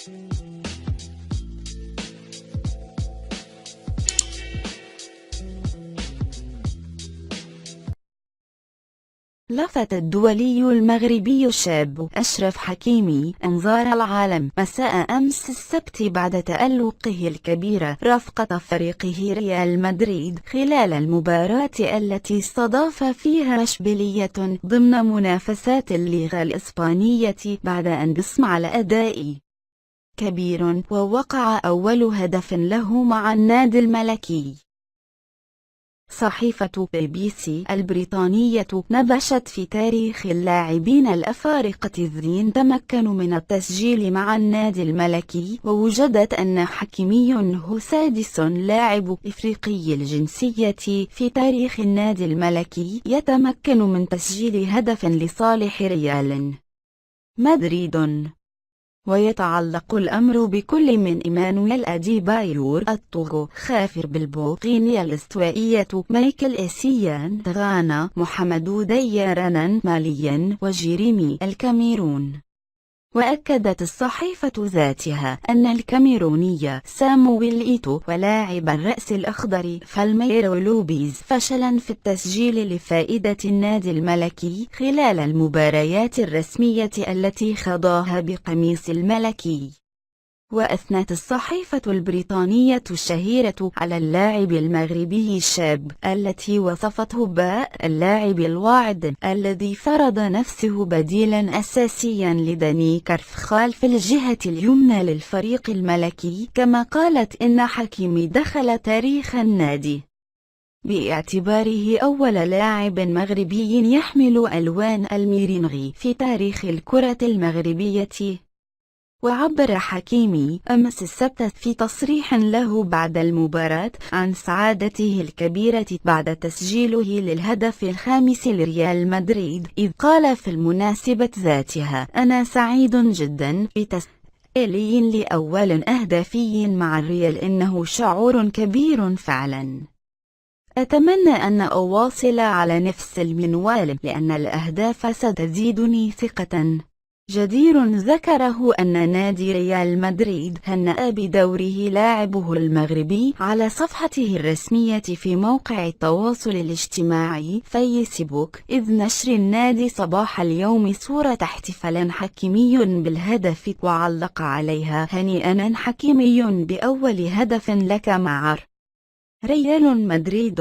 لفت الدولي المغربي الشاب أشرف حكيمي أنظار العالم مساء أمس السبت بعد تألقه الكبير رفقة فريقه ريال مدريد خلال المباراة التي استضاف فيها إشبيلية ضمن منافسات الليغا الإسبانية بعد أن أسمع الأداء كبير ووقع أول هدف له مع النادي الملكي. صحيفة BBC البريطانية نبشت في تاريخ اللاعبين الأفارقة الذين تمكنوا من التسجيل مع النادي الملكي، ووجدت أن حكيمي هو سادس لاعب إفريقي الجنسية في تاريخ النادي الملكي يتمكن من تسجيل هدف لصالح ريال مدريد. ويتعلق الأمر بكل من إيمانويل أديبايور الطوغو، خافر بالبوقينيا الاستوائية، مايكل إيسيان غانا، محمد ديارنا ماليا، وجيريمي الكاميرون. وأكدت الصحيفة ذاتها أن الكاميروني سامويل إيتو ولاعب الرأس الأخضر فالميرو لوبيز فشلا في التسجيل لفائدة النادي الملكي خلال المباريات الرسمية التي خاضها بقميص الملكي. وأثنت الصحيفة البريطانية الشهيرة على اللاعب المغربي الشاب التي وصفته اللاعب الواعد الذي فرض نفسه بديلا أساسيا لداني كارفخال في الجهة اليمنى للفريق الملكي، كما قالت إن حكيمي دخل تاريخ النادي باعتباره أول لاعب مغربي يحمل ألوان الميرينغي في تاريخ الكرة المغربية. وعبر حكيمي أمس السبت في تصريح له بعد المباراة عن سعادته الكبيرة بعد تسجيله للهدف الخامس لريال مدريد، إذ قال في المناسبة ذاتها: أنا سعيد جدا بتسجيلي لأول أهدافي مع الريال، إنه شعور كبير فعلا. أتمنى أن أواصل على نفس المنوال لأن الأهداف ستزيدني ثقة. جدير ذكره أن نادي ريال مدريد هنأ بدوره لاعبه المغربي على صفحته الرسمية في موقع التواصل الاجتماعي فيسبوك، إذ نشر النادي صباح اليوم صورة احتفال حكيمي بالهدف وعلق عليها: هنيئا حكيمي بأول هدف لك مع ريال مدريد.